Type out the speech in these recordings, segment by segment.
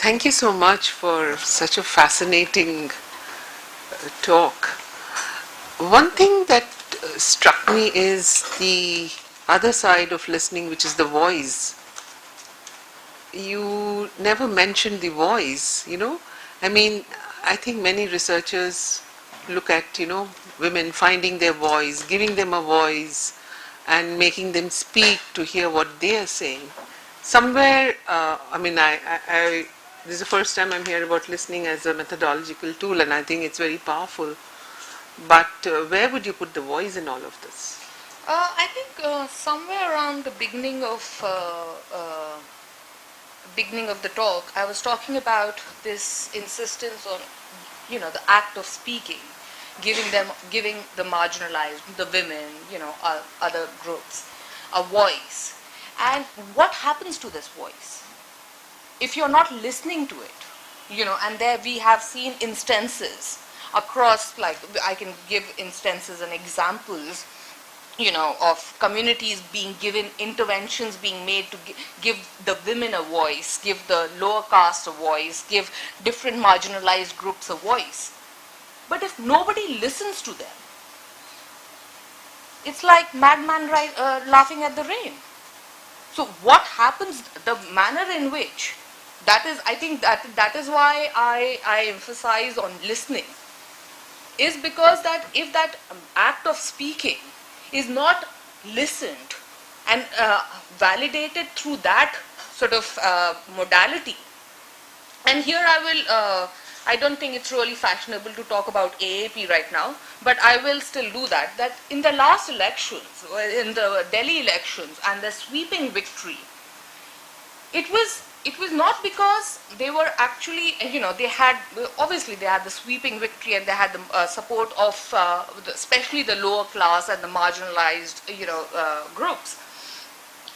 Thank you so much for such a fascinating talk. One thing that struck me is the other side of listening, which is the voice. You never mentioned the voice, you know. I mean, I think many researchers look at, women finding their voice, giving them a voice, and making them speak to hear what they are saying. Somewhere, this is the first time I'm hearing about listening as a methodological tool, and I think it's very powerful. But where would you put the voice in all of this? I think somewhere around the beginning of the talk, I was talking about this insistence on, the act of speaking, giving the marginalized, the women, other groups, a voice. And what happens to this voice if you're not listening to it? And there we have seen instances across, like I can give instances and examples, of communities being given, interventions being made to give the women a voice, give the lower caste a voice, give different marginalized groups a voice. But if nobody listens to them, it's like madman laughing at the rain. So what happens, the manner in which, that is, I think that is why I emphasize on listening, is because that if that act of speaking is not listened and validated through that sort of modality. And here I don't think it's really fashionable to talk about AAP right now, but I will still do that. That in the last elections, in the Delhi elections and the sweeping victory, it was not because they were actually, they had the sweeping victory and they had the support of especially the lower class and the marginalized, groups.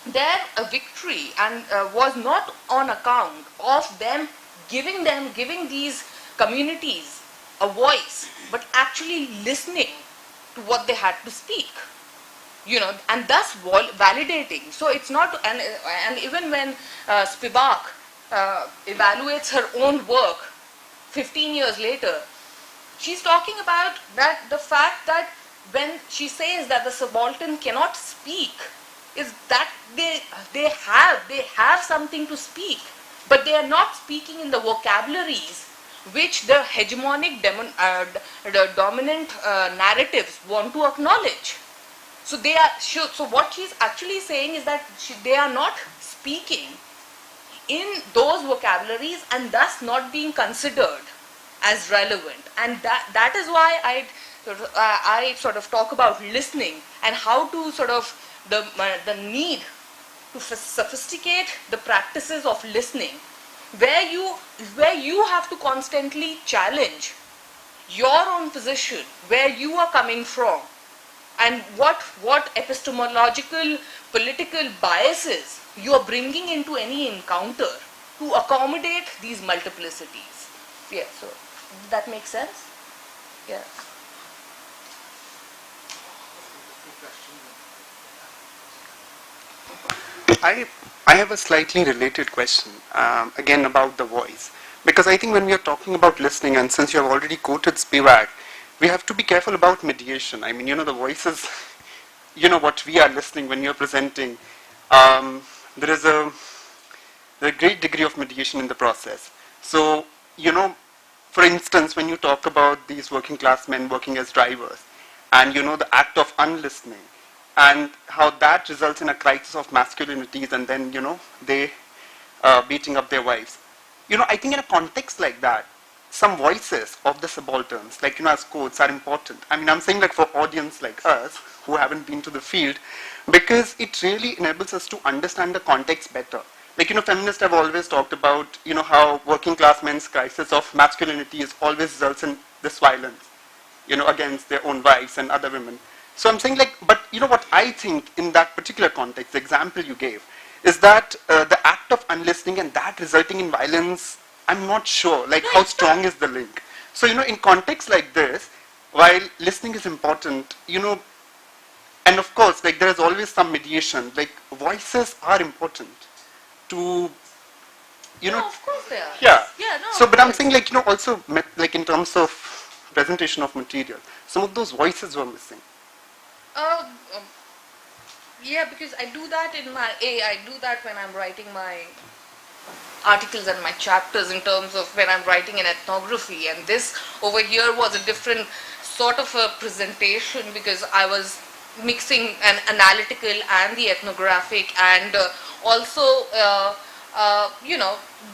Their victory and was not on account of them giving these communities a voice, but actually listening to what they had to speak, and thus validating. So it's not, and even when Spivak evaluates her own work 15 years later, she's talking about that the fact that when she says that the subaltern cannot speak, is that they have something to speak, but they are not speaking in the vocabularies which the hegemonic the dominant narratives want to acknowledge. So so what she's actually saying is that they are not speaking in those vocabularies and thus not being considered as relevant. And that is why I sort of talk about listening and how to sort of the need to sophisticate the practices of listening, where you have to constantly challenge your own position, where you are coming from, and what epistemological political biases you are bringing into any encounter to accommodate these multiplicities. Yeah, so that makes sense? Yeah. I have a slightly related question, again about the voice. Because I think when we are talking about listening, and since you have already quoted Spivak, we have to be careful about mediation. I mean, the voices, what we are listening when you're presenting, there is a great degree of mediation in the process. So, for instance, when you talk about these working class men working as drivers, and the act of unlistening, and how that results in a crisis of masculinities, and then they beating up their wives. I think in a context like that, some voices of the subalterns, like as quotes, are important. I mean, I'm saying like for audience like us who haven't been to the field, because it really enables us to understand the context better. Like feminists have always talked about how working class men's crisis of masculinity is always results in this violence, against their own wives and other women. So I'm saying like, but what I think in that particular context, the example you gave, is that the act of unlistening and that resulting in violence, I'm not sure, like how strong is the link. So, in context like this, while listening is important, and of course, like there is always some mediation, like voices are important to you No, know, of course there are. yeah. Yeah, no, So, of but I'm course. saying like, also like in terms of presentation of material, some of those voices were missing. Uh, um, yeah, because I do that I do that when I'm writing my articles and my chapters in terms of when I'm writing an ethnography, and this over here was a different sort of a presentation because I was mixing an analytical and the ethnographic, and also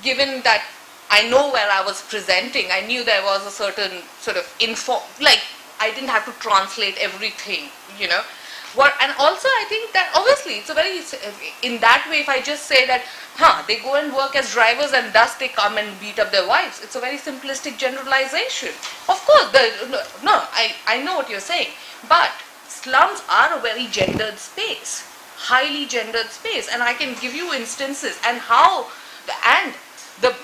given that I know where I was presenting, I knew there was a certain sort of info, like I didn't have to translate everything, you know. And also I think that obviously it's a very, in that way, if I just say that, they go and work as drivers and thus they come and beat up their wives, it's a very simplistic generalization. Of course, no, I know what you're saying, but slums are a very gendered space, highly gendered space, and I can give you instances and how and the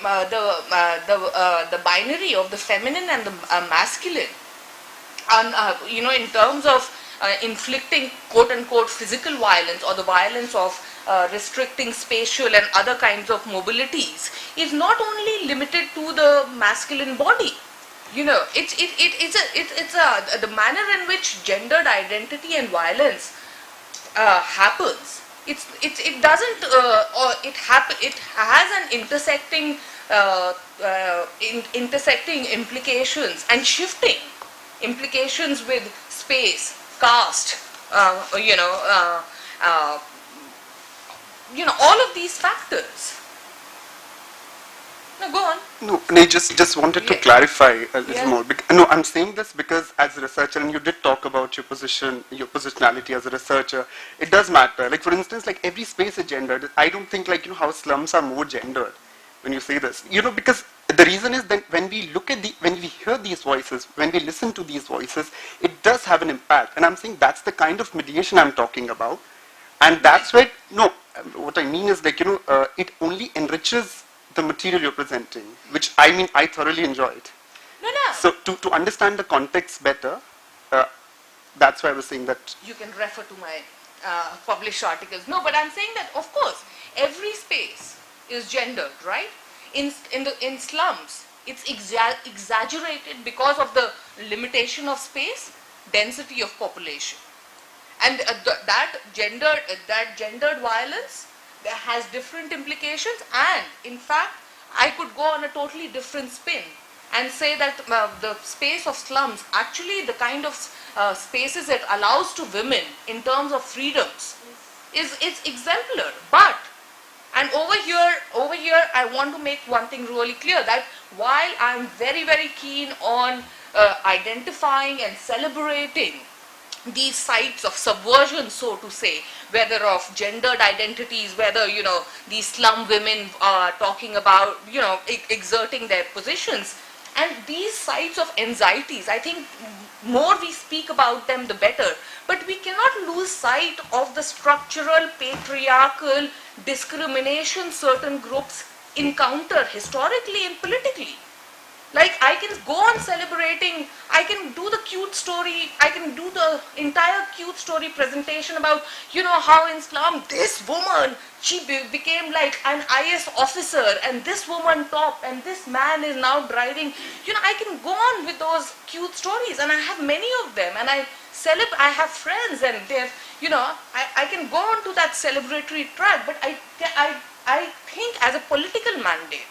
binary of the feminine and the masculine, and in terms of inflicting quote unquote physical violence or the violence of restricting spatial and other kinds of mobilities, is not only limited to the masculine body. It's the manner in which gendered identity and violence happens. It doesn't or it has an intersecting implications and shifting implications with space, caste, uh, you know, uh, uh, all of these factors. No, go on. No, and I just wanted to Yeah. clarify a little Yeah. more. No, I'm saying this because as a researcher, and you did talk about your position, your positionality as a researcher, it does matter. Like for instance, like every space is gendered. I don't think like, how slums are more gendered when you say this. Because the reason is that when we when we hear these voices, when we listen to these voices, it does have an impact. And I'm saying that's the kind of mediation I'm talking about. And that's where, no, what I mean is like, it only enriches the material you're presenting, which I mean, I thoroughly enjoyed. No, no. So to understand the context better, uh, that's why I was saying that. You can refer to my published articles. No, but I'm saying that of course every space is gendered, right? In slums, it's exaggerated because of the limitation of space, density of population, and that gendered violence that has different implications. And in fact, I could go on a totally different spin and say that the space of slums, actually the kind of spaces it allows to women in terms of freedoms, is exemplar. But and over here I want to make one thing really clear, that while I'm very very keen on identifying and celebrating these sites of subversion, so to say, whether of gendered identities, whether these slum women are talking about exerting their positions, and these sites of anxieties, I think more we speak about them the better. But we cannot lose sight of the structural patriarchal discrimination certain groups encounter historically and politically. Like, I can go on celebrating, I can do the cute story, I can do the entire cute story presentation about, how in slum this woman, she became like an IS officer, and this woman top, and this man is now driving. I can go on with those cute stories, and I have many of them, and I have friends, and they're, I can go on to that celebratory track, but I think as a political mandate,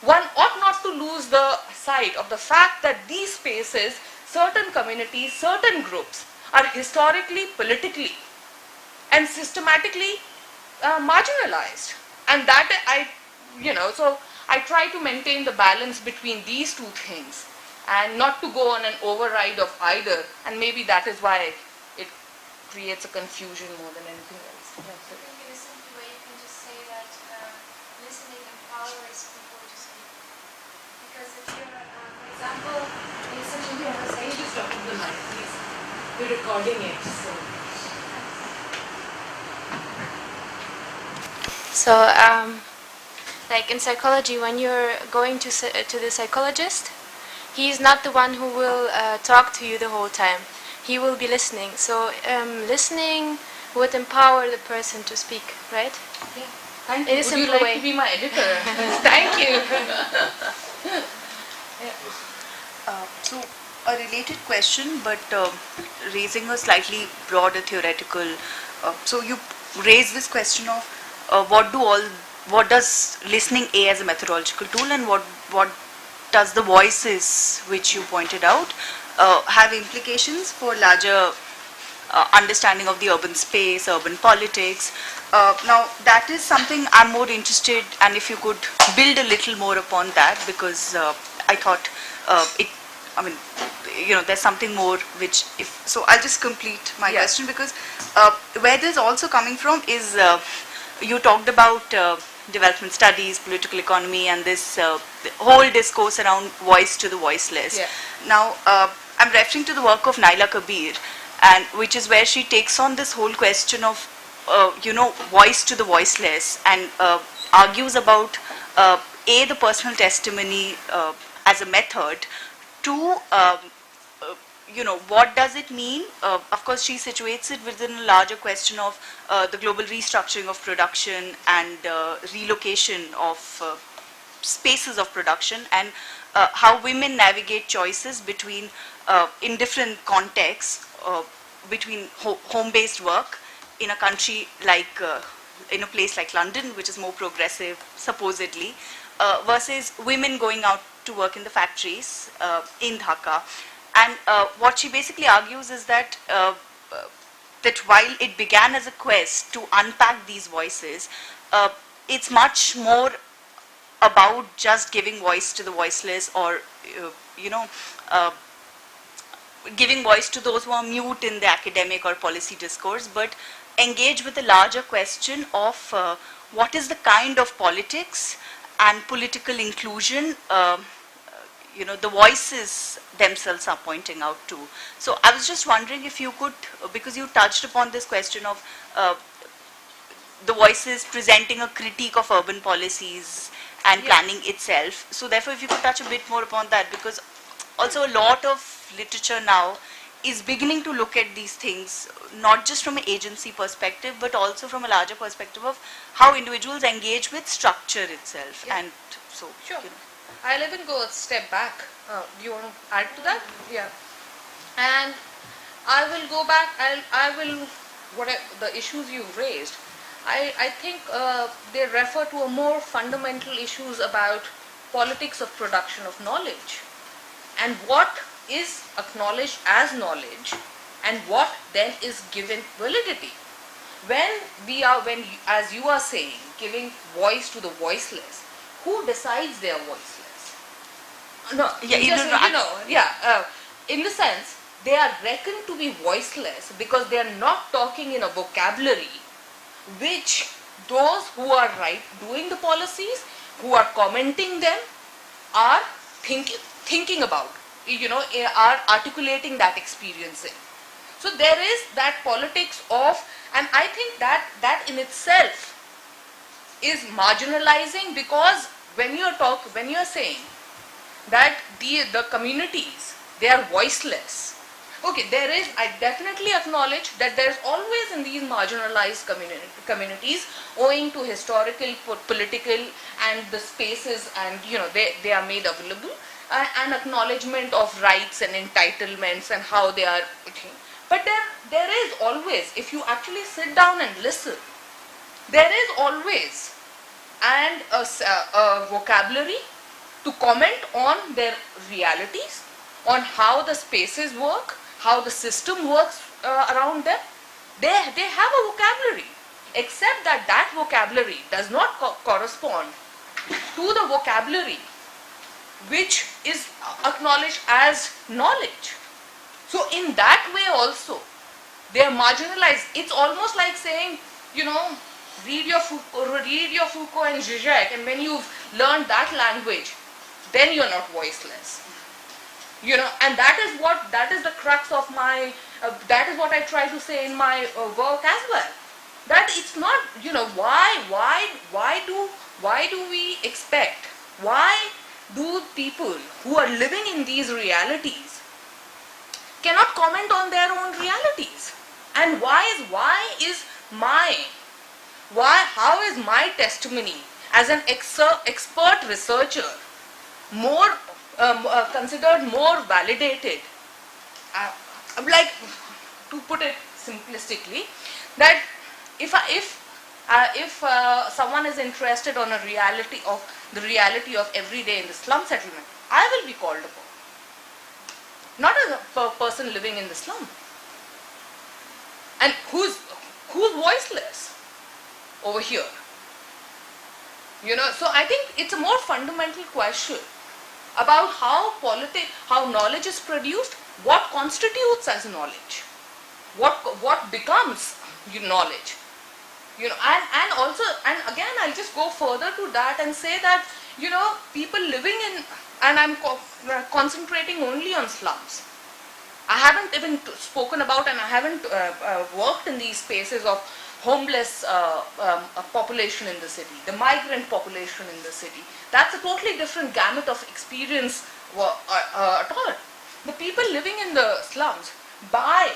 one ought not to lose the sight of the fact that these spaces, certain communities, certain groups, are historically, politically, and systematically marginalized. And that so I try to maintain the balance between these two things and not to go on an override of either. And maybe that is why it creates a confusion more than anything else. Yeah, so. Maybe in a simple way, you can just say that listening empowers people to speak. Because if you're, for example, in such a conversation, Just talk to the mic, please. We're recording it, so. So, like in psychology, when you're going to the psychologist, he's not the one who will talk to you the whole time. He will be listening. So, listening would empower the person to speak, right? Yeah. Thank In you. a Would you simple like way. to be my editor? Thank you. So, a related question, but raising a slightly broader theoretical. So, you raise this question of what does listening A as a methodological tool, and what does the voices which you pointed out have implications for larger understanding of the urban space, urban politics. Now, that is something I'm more interested, and if you could build a little more upon that, because I thought I mean, there's something more which, if so, I'll just complete my Yeah. question, because where this also coming from is you talked about development studies, political economy, and this the whole discourse around voice to the voiceless. Yeah. Now, I'm referring to the work of Naila Kabir, and which is where she takes on this whole question of, voice to the voiceless, and argues about the personal testimony as a method, to what does it mean? Of course, she situates it within a larger question of the global restructuring of production and relocation of spaces of production, and how women navigate choices between, in different contexts, between home-based work in a country like, in a place like London, which is more progressive, supposedly, versus women going out to work in the factories in Dhaka. And what she basically argues is that that while it began as a quest to unpack these voices, it's much more about just giving voice to the voiceless, or uh, giving voice to those who are mute in the academic or policy discourse, but engage with the larger question of what is the kind of politics and political inclusion the voices themselves are pointing out to. So I was just wondering if you could, because you touched upon this question of the voices presenting a critique of urban policies and planning itself. So therefore, if you could touch a bit more upon that, because also a lot of literature now is beginning to look at these things, not just from an agency perspective, but also from a larger perspective of how individuals engage with structure itself. Yeah. And so, Sure. I'll even go a step back. Do you want to add to that? Yeah. And I will go back. I will the issues you raised. I think they refer to a more fundamental issues about politics of production of knowledge, and what is acknowledged as knowledge, and what then is given validity. When as you are saying, giving voice to the voiceless, who decides they are voiceless? No, Yeah, in the sense, they are reckoned to be voiceless because they are not talking in a vocabulary which those who are doing the policies, who are commenting them, are thinking about, are articulating that experience in. So there is that politics of, and I think that in itself is marginalizing, because when you are saying that the communities, they are voiceless. Okay, I definitely acknowledge that there is always in these marginalized communities, owing to historical, political, and the spaces, and they are made available, an acknowledgement of rights and entitlements and how they are. But there is always, if you actually sit down and listen, there is always a vocabulary to comment on their realities, on how the spaces work, how the system works around them. They have a vocabulary, except that vocabulary does not correspond to the vocabulary which is acknowledged as knowledge. So in that way also, they are marginalized. It's almost like saying, read your Foucault and Zizek, and when you've learned that language, then you're not voiceless. And that is the crux of my, that is what I try to say in my work as well. That it's not, why do we expect, why do people who are living in these realities cannot comment on their own realities? And why is my how is my testimony as an expert researcher more considered more validated? Like, to put it simplistically, that if someone is interested on a reality of the reality of every day in the slum settlement, I will be called upon, not as a person living in the slum, and who's voiceless over here. So I think it's a more fundamental question about how knowledge is produced, what constitutes as knowledge, what becomes knowledge. And also, and again, I'll just go further to that and say that, people living in, and I'm concentrating only on slums. I haven't even spoken about, and I haven't worked in these spaces of homeless population in the city, the migrant population in the city. That's a totally different gamut of experience at all. The people living in the slums, by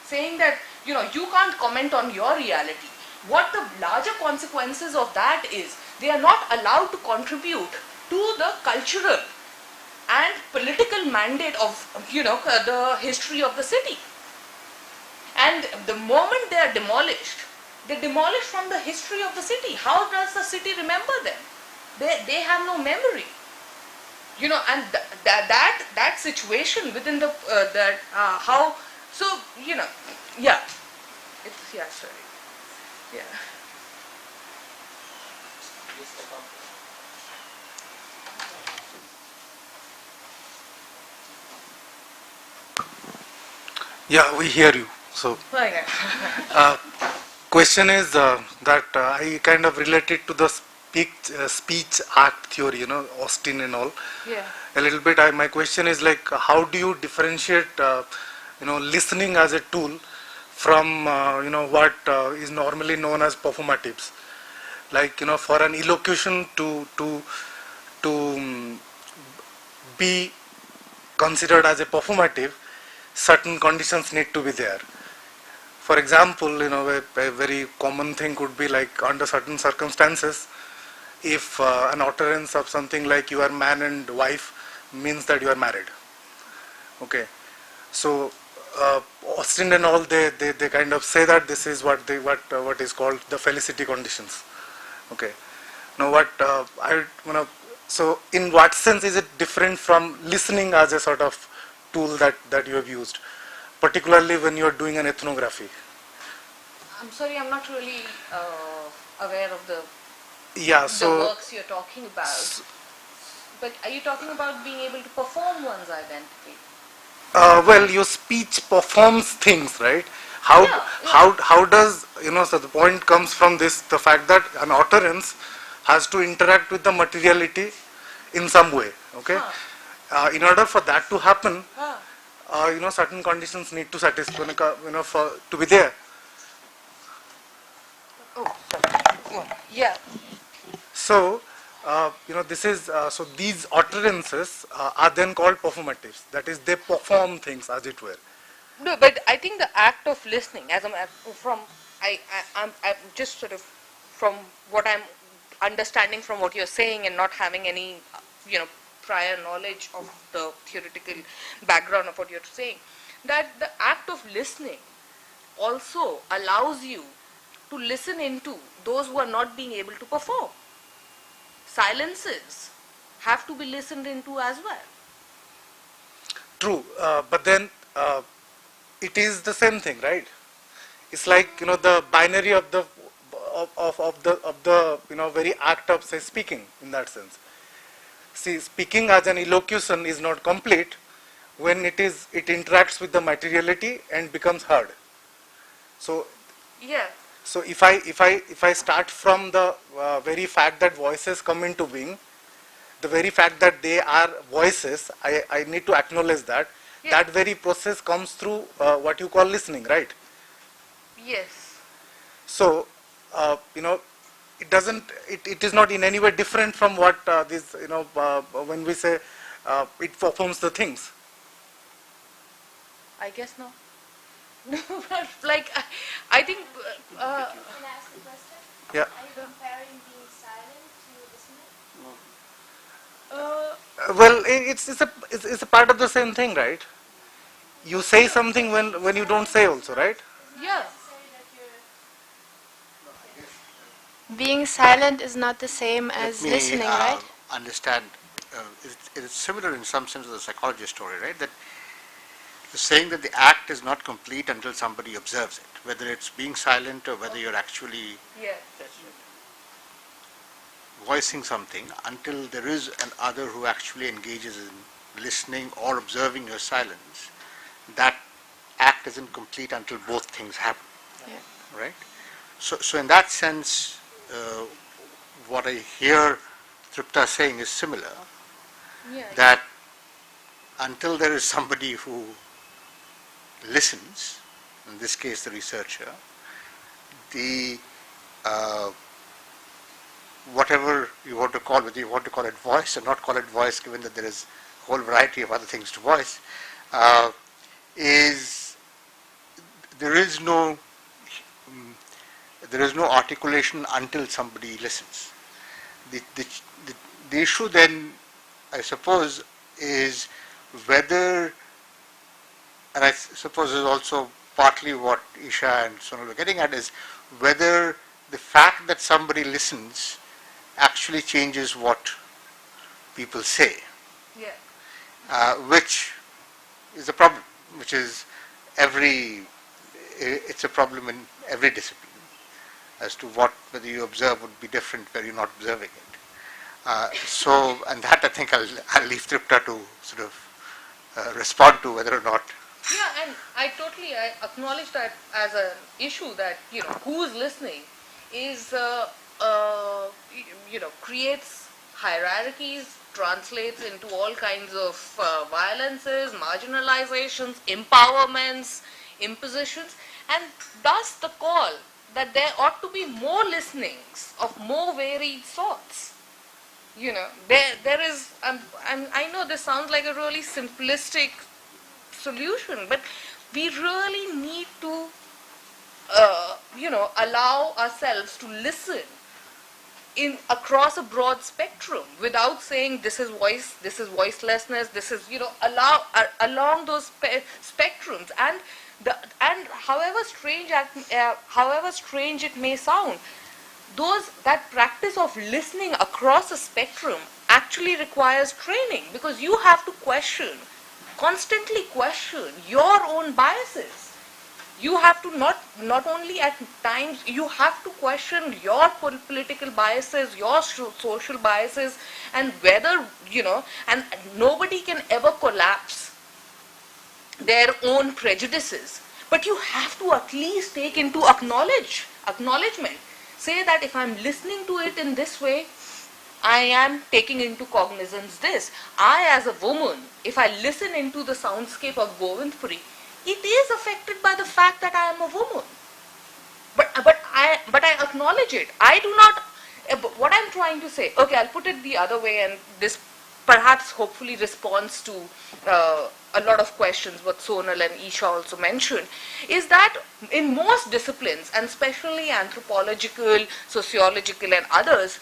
saying that, you can't comment on your reality, what the larger consequences of that is, they are not allowed to contribute to the cultural and political mandate of, the history of the city. And the moment they are demolished, they demolish from the history of the city. How does the city remember them? They have no memory. And that situation within the how, so yeah, it's, yeah, sorry, yeah. Yeah, we hear you. So, Okay. question is that I kind of related to the speech act theory, Austin and all. Yeah. A little bit. My question is like, how do you differentiate, listening as a tool from, what is normally known as performatives? Like, for an elocution to be considered as a performative, certain conditions need to be there. For example, a very common thing could be like, under certain circumstances, if an utterance of something like "you are man and wife" means that you are married. Okay, so Austin and all, they kind of say that this is what is called the felicity conditions. Okay, now so in what sense is it different from listening as a sort of tool that you have used, particularly when you are doing an ethnography? I'm sorry, I'm not really aware of the So works you're talking about. But are you talking about being able to perform one's identity? well, your speech performs things, right? How Yeah, yeah. how does, so the point comes from this, the fact that an utterance has to interact with the materiality in some way. Okay, in order for that to happen, certain conditions need to satisfy, for to be there. Yeah. So, this is so these utterances are then called performatives. That is, they perform things, as it were. No, but I think the act of listening, as I'm just sort of, from what I'm understanding from what you're saying and not having any, prior knowledge of the theoretical background of what you're saying, that the act of listening also allows you to listen into those who are not being able to perform. Silences have to be listened into as well. True, but then it is the same thing, right? It's like, the binary of the very act of, say, speaking, in that sense. See, speaking as an elocution is not complete when it interacts with the materiality and becomes heard. So Yeah. so if I start from the very fact that voices come into being, the very fact that they are voices, I need to acknowledge that. Yeah. That very process comes through what you call listening, right? Yes. So, it is not in any way different from what when we say it performs the things. I guess no. Like, I think. Can I ask a question? Yeah. Are you comparing being silent to listening? Well, it's a part of the same thing, right? You say something when you don't say also, right? Yeah. Being silent is not the same Let as me listening, right? understand. It's similar in some sense to the psychology story, right? That saying that the act is not complete until somebody observes it, whether it's being silent or whether you're actually Yes, that's right. voicing something, until there is an other who actually engages in listening or observing your silence, that act isn't complete until both things happen, Yeah. right? So in that sense, what I hear Tripta saying is similar, Yeah. that until there is somebody who listens, in this case the researcher, the whatever you want to call, whether you want to call it voice or not call it voice, given that there is a whole variety of other things to voice, is there is no articulation until somebody listens. The, the, the, the issue then, I suppose, is whether, and I suppose is also partly what Isha and Sonal were getting at, is whether the fact that somebody listens actually changes what people say, Yeah. which is a problem, which is it's a problem in every discipline, as to whether you observe would be different where you're not observing it. And that I think I'll leave Tripta to sort of respond to whether or not. Yeah, and I acknowledge that as an issue that, who's listening is, creates hierarchies, translates into all kinds of violences, marginalizations, empowerments, impositions, and thus the call that there ought to be more listenings of more varied sorts. There is, I know this sounds like a really simplistic solution, but we really need to, allow ourselves to listen in across a broad spectrum without saying this is voice, this is voicelessness, this is, along those spectrums, and however strange it may sound, that practice of listening across a spectrum actually requires training, because you have to constantly question your own biases. You have to not only at times, you have to question your political biases, your social biases, and whether, and nobody can ever collapse their own prejudices. But you have to at least take into acknowledgement. Say that if I'm listening to it in this way, I am taking into cognizance this. I, as a woman, if I listen into the soundscape of Govindpuri, it is affected by the fact that I am a woman. But I acknowledge it. I do not. What I'm trying to say. Okay, I'll put it the other way, and this perhaps hopefully responds to a lot of questions what Sonal and Isha also mentioned, is that in most disciplines, and especially anthropological, sociological, and others,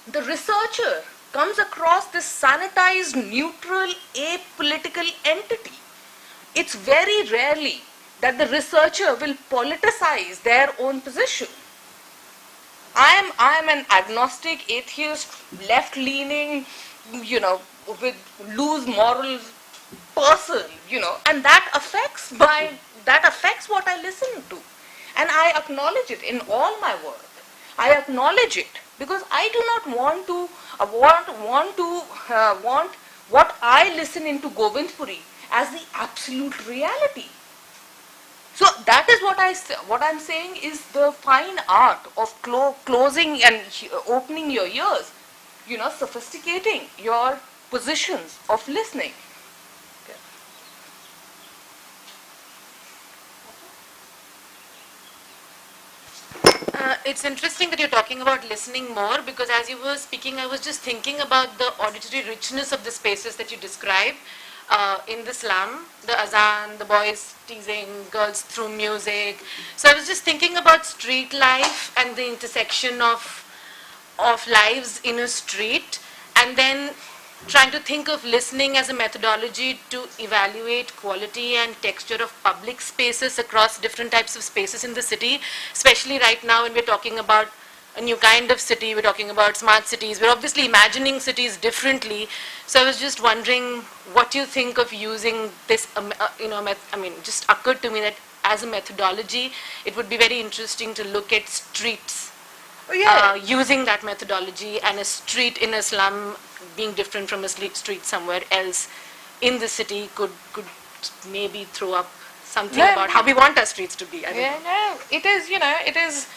the researcher comes across this sanitized, neutral, apolitical entity. It's very rarely that the researcher will politicize their own position. I am an agnostic, atheist, left-leaning, with loose morals person, and that affects what I listen to, and I acknowledge it in all my work. I acknowledge it because I do not want what I listen into Govindpuri as the absolute reality. So that is what I'm saying is the fine art of closing and opening your ears, sophisticating your positions of listening. It's interesting that you're talking about listening more, because as you were speaking, I was just thinking about the auditory richness of the spaces that you describe. in the slum, the azan, the boys teasing girls through music. So I was just thinking about street life and the intersection of lives in a street, and then trying to think of listening as a methodology to evaluate quality and texture of public spaces across different types of spaces in the city, especially right now when we're talking about a new kind of city, we're talking about smart cities, we're obviously imagining cities differently. So I was just wondering what you think of using this, just occurred to me that as a methodology, it would be very interesting to look at streets using that methodology, and a street in a slum being different from a street somewhere else in the city could maybe throw up something about how we want our streets to be. I don't know. No, it is, it is,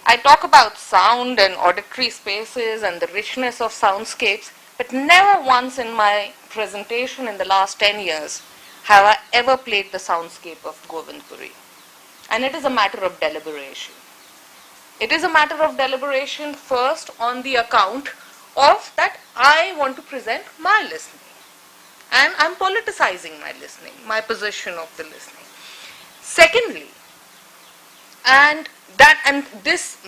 I talk about sound and auditory spaces and the richness of soundscapes, but never once in my presentation in the last 10 years have I ever played the soundscape of Govindpuri. And it is a matter of deliberation. It is a matter of deliberation first on the account of that I want to present my listening. And I'm politicizing my listening, my position of the listening. Secondly,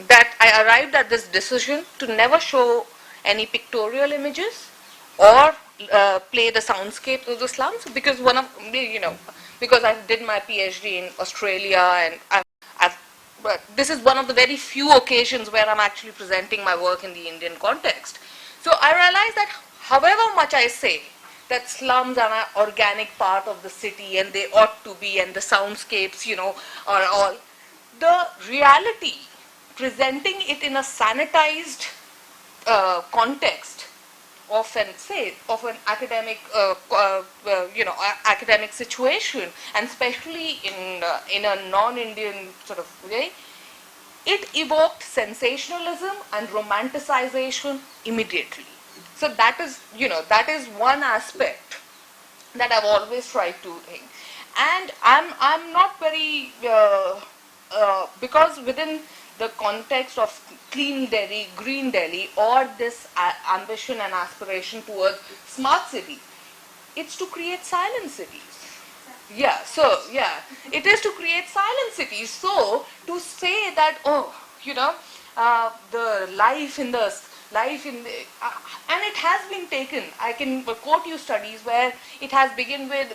that I arrived at this decision to never show any pictorial images or play the soundscapes of the slums, because because I did my PhD in Australia, and but this is one of the very few occasions where I'm actually presenting my work in the Indian context. So I realized that however much I say that slums are an organic part of the city and they ought to be, and the soundscapes, are all, the reality, presenting it in a sanitized context of an academic, academic situation, and especially in a non-Indian sort of way, it evoked sensationalism and romanticization immediately. So that is one aspect that I've always tried to think. And I'm not very because within the context of clean Delhi, green Delhi, or this ambition and aspiration towards smart city, it's to create silent cities. It is to create silent cities. So to say that, the life in the and it has been taken. I can quote you studies where it has begun with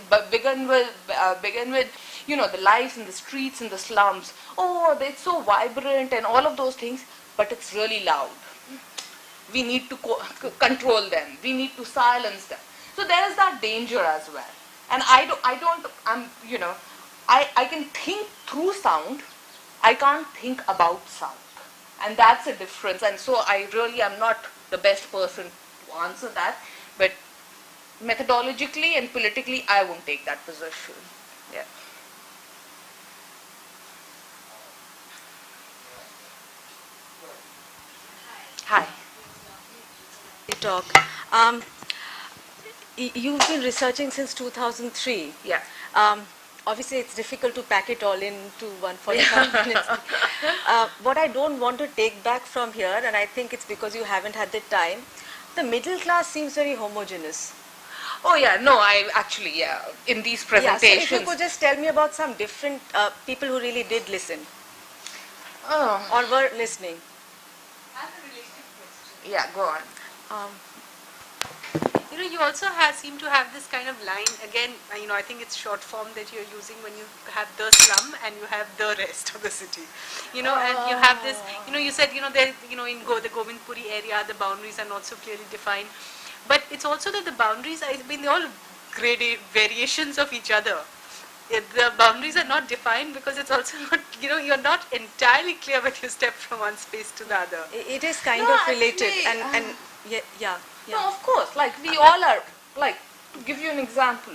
the life in the streets, in the slums. Oh, it's so vibrant and all of those things, but it's really loud. We need to control them. We need to silence them. So there is that danger as well. And I can think through sound. I can't think about sound. And that's a difference. And so I really am not the best person to answer that. But methodologically and politically, I won't take that position. Yeah. Hi. Talk. You've been researching since 2003. Yeah. Obviously, it's difficult to pack it all into 145 minutes. What I don't want to take back from here, and I think it's because you haven't had the time, the middle class seems very homogeneous. Oh yeah, no, I actually, in these presentations. Yeah, so if you could just tell me about some different people who really did listen or were listening. Yeah, go on. You also seem to have this kind of line, again, I think it's short form that you're using when you have the slum and you have the rest of the city, and you have this, you said, there, in the Govindpuri area, the boundaries are not so clearly defined, but it's also that the boundaries are, they're all variations of each other. The boundaries are not defined because it's also not, you're not entirely clear when you step from one space to the other. It is kind of related, and yeah. No, of course, like we all are, like, to give you an example,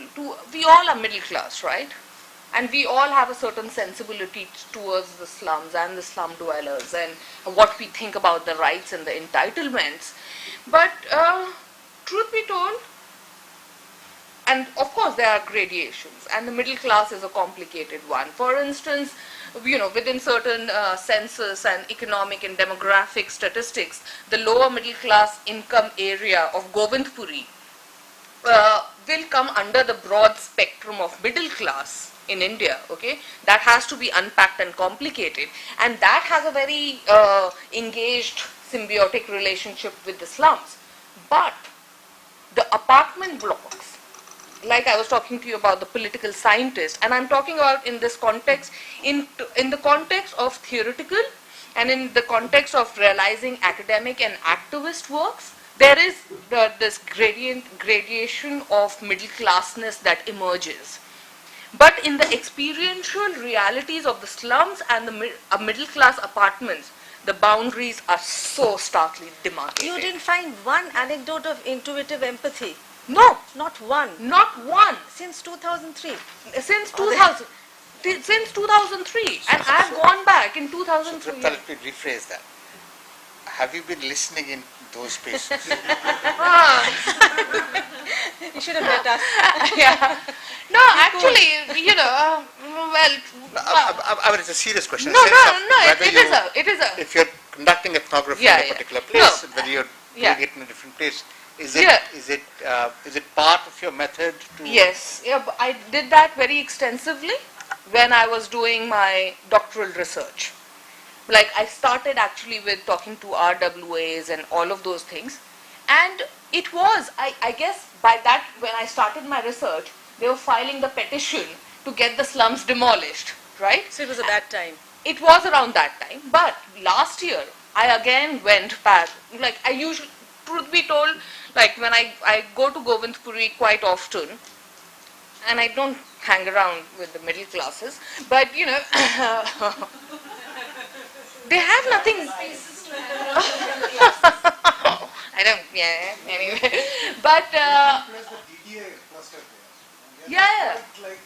we all are middle class, right? And we all have a certain sensibility towards the slums and the slum dwellers and what we think about the rights and the entitlements. But truth be told, and of course there are gradations, and the middle class is a complicated one. For instance, within certain census and economic and demographic statistics, the lower middle class income area of Govindpuri, will come under the broad spectrum of middle class in India, okay? That has to be unpacked and complicated, and that has a very engaged symbiotic relationship with the slums. But the apartment blocks, like I was talking to you about the political scientist, and I'm talking about in this context, in the context of theoretical and in the context of realizing academic and activist works, there is this gradation of middle classness that emerges. But in the experiential realities of the slums and the middle class apartments, the boundaries are so starkly demarcated. You didn't find one anecdote of intuitive empathy? No, Not one. not one. Since 2003. Since 2000. Since 2003, and I've gone back in 2003. Tripta, let me rephrase that. Have you been listening in those spaces? You should have met us. Yeah. No, actually, you know, well. I mean, it's a serious question. No, in the no, sense of no. whether It is a. If you're conducting ethnography Yeah, in a yeah. particular No. place, and whether you're Yeah. doing it in a different place, is Yeah. it part of your method to? Yes, yeah, but I did that very extensively when I was doing my doctoral research. Like I started actually with talking to RWAs and all of those things, and it was, I guess by that, when I started my research, they were filing the petition to get the slums demolished, right? So it was a bad time. It was around that time, but last year I again went back. Like I usually, truth be told, like when I go to Govindpuri quite often, and I don't hang around with the middle classes, but you know, they have nothing. I don't, yeah, anyway. But, Plus the DDA cluster there. yeah. Like,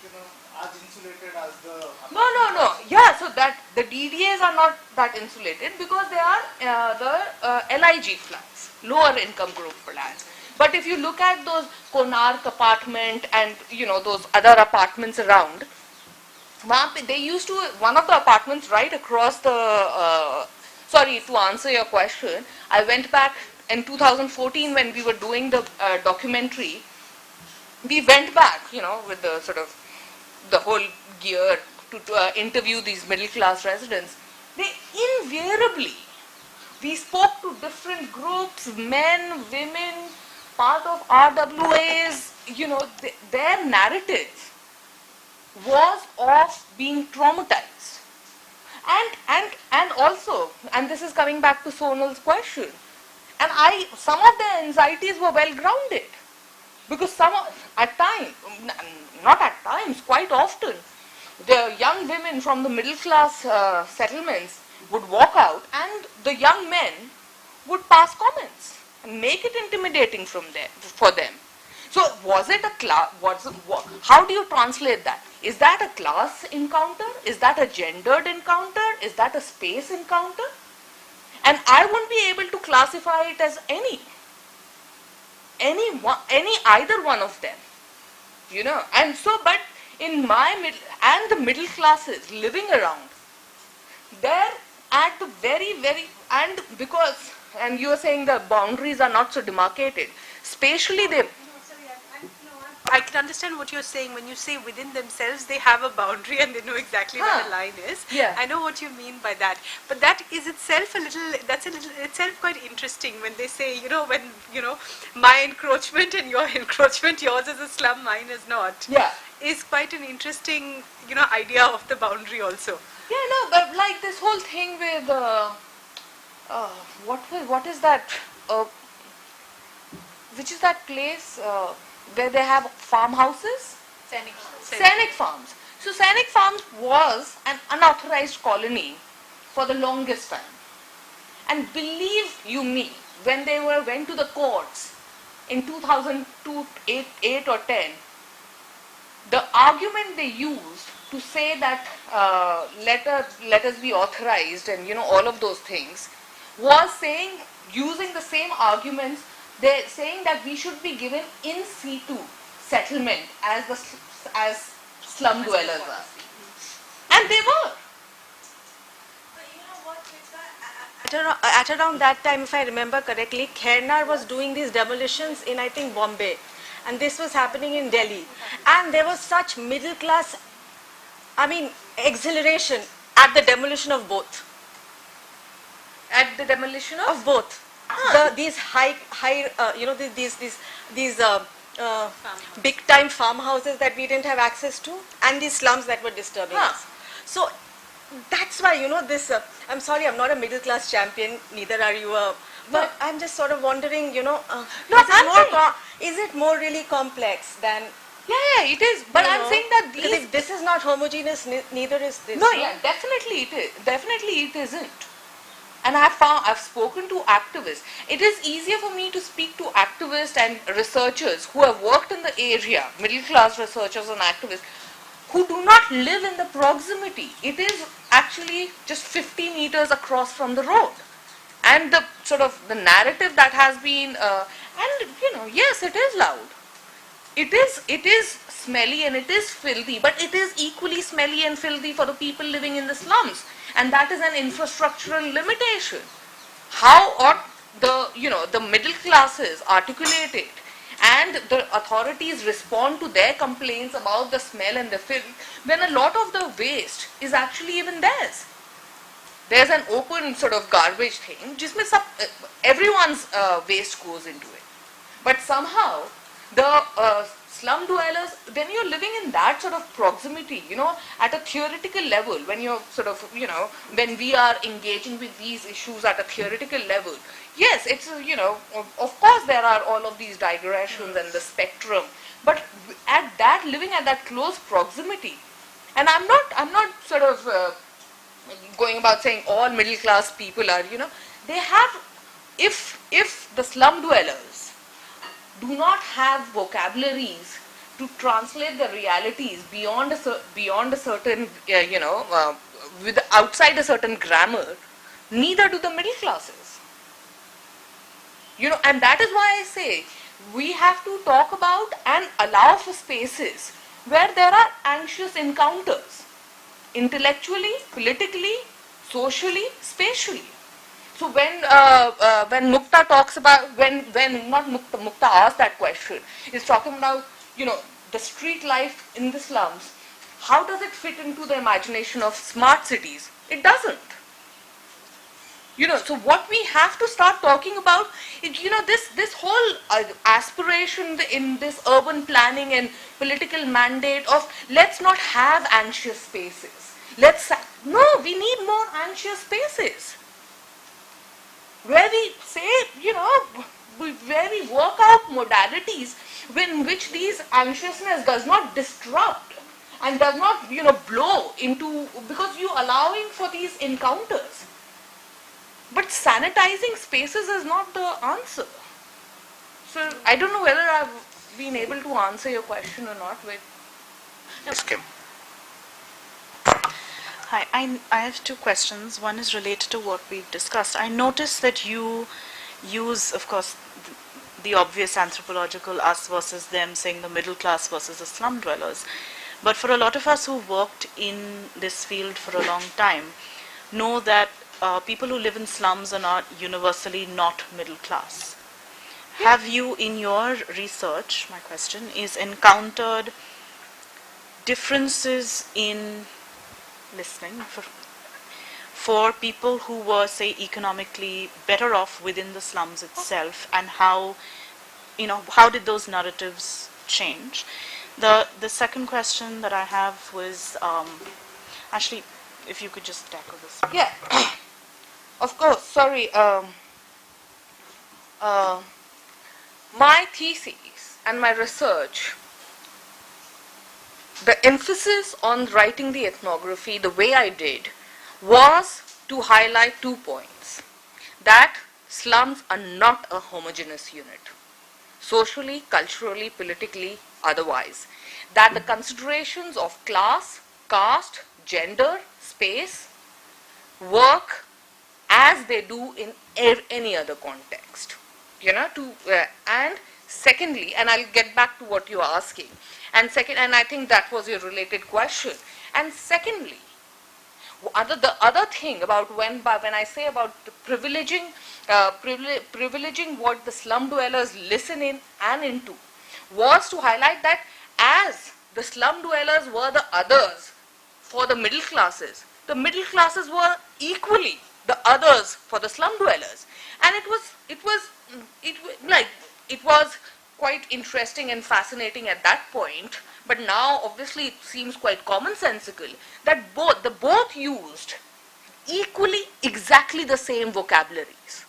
as insulated as the. No. Yeah, so that the DDAs are not that insulated because they are the LIG flats, lower income group flats. But if you look at those Konark apartment and you know those other apartments around, they used to, one of the apartments right across the. Sorry, to answer your question, I went back in 2014 when we were doing the documentary. We went back, you know, with the sort of the whole gear to interview these middle class residents. They invariably, we spoke to different groups, men, women, part of RWAs, you know, their narrative was of being traumatized. And also, and this is coming back to Sonal's question, and some of their anxieties were well grounded. Because at times, not at times, quite often, the young women from the middle class settlements would walk out and the young men would pass comments and make it intimidating for them. So was it a class, how do you translate that? Is that a class encounter? Is that a gendered encounter? Is that a space encounter? And I won't be able to classify it as either one of them, you know. And so, but in the middle classes living around, they're at the very, and because, and you are saying the boundaries are not so demarcated, spatially they. I can understand what you're saying when you say within themselves they have a boundary and they know exactly where the line is. Yeah. I know what you mean by that. But that is itself itself quite interesting when they say, you know, when, you know, my encroachment and your encroachment, yours is a slum, mine is not. Yeah. Is quite an interesting, you know, idea of the boundary also. Yeah, no, but like this whole thing with, what is that, which is that place, where they have farmhouses? Scenic Farms. So Scenic Farms was an unauthorized colony for the longest time. And believe you me, when they went to the courts in 2002, 8 or 10, the argument they used to say that let us be authorized and you know all of those things was saying, using the same arguments, they're saying that we should be given in situ settlement as slum dwellers are. And they were. At around that time, if I remember correctly, Khairnar was doing these demolitions in, I think, Bombay. And this was happening in Delhi. And there was such middle class, exhilaration at the demolition of both. At the demolition Of both. These these big time farmhouses that we didn't have access to, and these slums that were disturbing us. So that's why, this, I'm sorry, I'm not a middle class champion, neither are you, but I'm just sort of wondering, is it more really complex than, Yeah, it is. But I'm know, saying that because these. if this is not homogeneous, neither is this. No, yeah, definitely it is. Definitely it isn't. And I've spoken to activists. It is easier for me to speak to activists and researchers who have worked in the area, middle class researchers and activists, who do not live in the proximity. It is actually just 50 meters across from the road. And the sort of the narrative that has been, yes, it is loud. It is smelly and it is filthy, but it is equally smelly and filthy for the people living in the slums, and that is an infrastructural limitation. How ought the middle classes articulate it, and the authorities respond to their complaints about the smell and the filth when a lot of the waste is actually even theirs. There's an open sort of garbage thing, जिसमें everyone's waste goes into it, but somehow the slum dwellers, when you're living in that sort of proximity, at a theoretical level, when you're sort of, when we are engaging with these issues at a theoretical level, yes, it's, of course there are all of these digressions and the spectrum, but at that, living at that close proximity, and I'm not sort of going about saying all middle class people are, they have, if the slum dwellers do not have vocabularies to translate the realities beyond a certain, with outside a certain grammar, neither do the middle classes. And that is why I say we have to talk about and allow for spaces where there are anxious encounters, intellectually, politically, socially, spatially. So when Mukta talks about, when not Mukta asked that question, is talking about, the street life in the slums, how does it fit into the imagination of smart cities? It doesn't. So what we have to start talking about is, this whole aspiration in this urban planning and political mandate of let's not have anxious spaces. No, we need more anxious spaces. Where we say, where we work out modalities in which these anxiousness does not disrupt and does not, blow into, because you're allowing for these encounters. But sanitizing spaces is not the answer. So I don't know whether I've been able to answer your question or not. Yes, Kim. Hi, I have two questions. One is related to what we've discussed. I noticed that you use, of course, the obvious anthropological us versus them, saying the middle class versus the slum dwellers. But for a lot of us who worked in this field for a long time, know that people who live in slums are not universally not middle class. Have you, in your research, my question is, encountered differences in listening for people who were, say, economically better off within the slums itself, and how did those narratives change? The second question that I have was, actually, if you could just tackle this. Yeah, of course. Sorry. My thesis and my research, the emphasis on writing the ethnography the way I did was to highlight 2 points. That slums are not a homogeneous unit, socially, culturally, politically, otherwise. That the considerations of class, caste, gender, space work as they do in any other context. And secondly, and I'll get back to what you're asking, and I think that was your related question. And secondly, the other thing about when I say about privileging what the slum dwellers listen in and into, was to highlight that as the slum dwellers were the others for the middle classes were equally the others for the slum dwellers. And it was quite interesting and fascinating at that point, but now obviously it seems quite commonsensical that both used equally exactly the same vocabularies.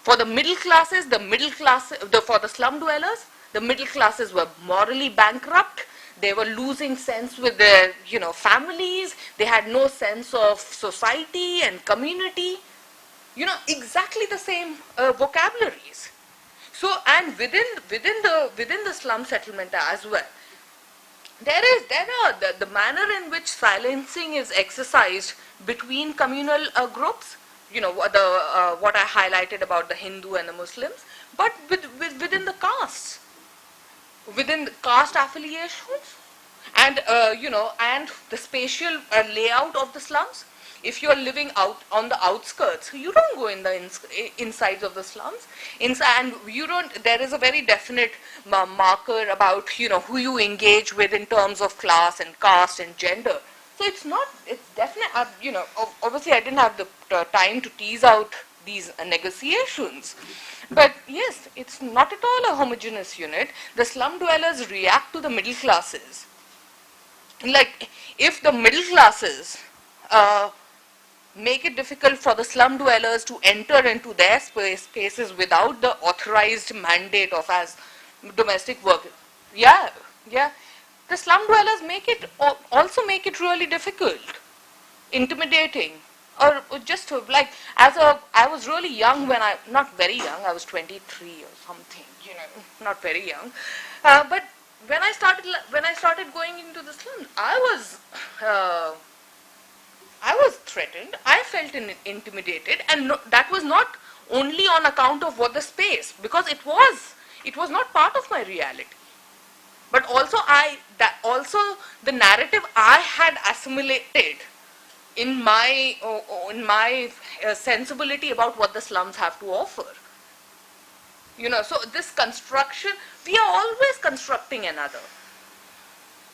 For the middle classes, for the slum dwellers, the middle classes were morally bankrupt. They were losing sense with their, families. They had no sense of society and community. Exactly the same vocabularies. So, and within the slum settlement as well, the manner in which silencing is exercised between communal groups, what I highlighted about the Hindu and the Muslims, but within the castes, within the caste affiliations, and and the spatial layout of the slums. If you are living out on the outskirts, you don't go in the insides of the slums. And you don't. There is a very definite marker about who you engage with in terms of class and caste and gender. So it's not. It's definite. Obviously, I didn't have the time to tease out these negotiations. But yes, it's not at all a homogeneous unit. The slum dwellers react to the middle classes. Like if the middle classes make it difficult for the slum dwellers to enter into their spaces without the authorized mandate of as domestic workers. Yeah. The slum dwellers also make it really difficult, intimidating, or just like I was really young not very young, I was 23 or something, not very young, but when I started going into the slum, I was threatened. I felt intimidated, and that was not only on account of what the space, because it was not part of my reality, but also the narrative I had assimilated in my sensibility about what the slums have to offer. So this construction, we are always constructing another.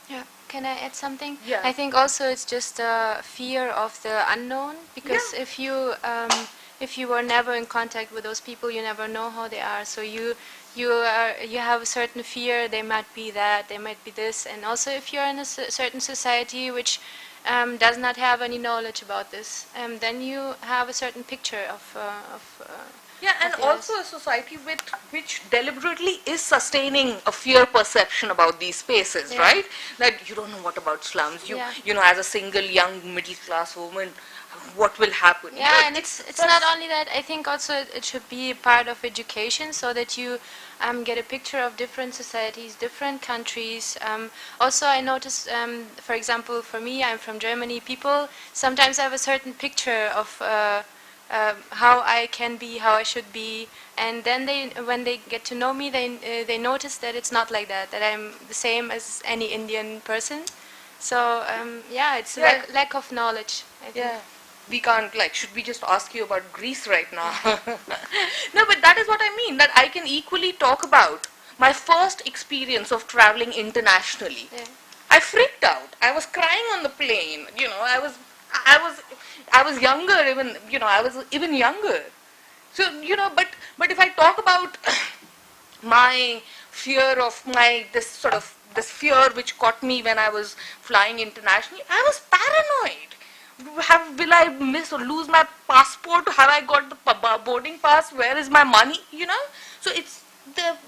Yeah. Can I add something? Yeah. I think also it's just a fear of the unknown, because if you were never in contact with those people, you never know how they are. So you have a certain fear. They might be that, they might be this, and also if you're in a certain society which does not have any knowledge about this, then you have a certain picture of. And also a society which deliberately is sustaining a fear perception about these spaces, right? That you don't know what about slums. As a single young middle class woman, what will happen? Yeah, and it's not only that. I think also it should be part of education, so that you get a picture of different societies, different countries. Also, I noticed, for example, for me, I'm from Germany. People sometimes have a certain picture of how I can be, how I should be, and then when they get to know me, they notice that it's not like that. That I'm the same as any Indian person. So it's lack of knowledge, I think. Yeah. We can't, should we just ask you about Greece right now? No, but that is what I mean, that I can equally talk about my first experience of traveling internationally. Yeah. I freaked out. I was crying on the plane. I was younger, I was even younger. So, but if I talk about my fear of this fear which caught me when I was flying internationally, I was paranoid. Will I miss or lose my passport? Have I got the boarding pass? Where is my money? So it's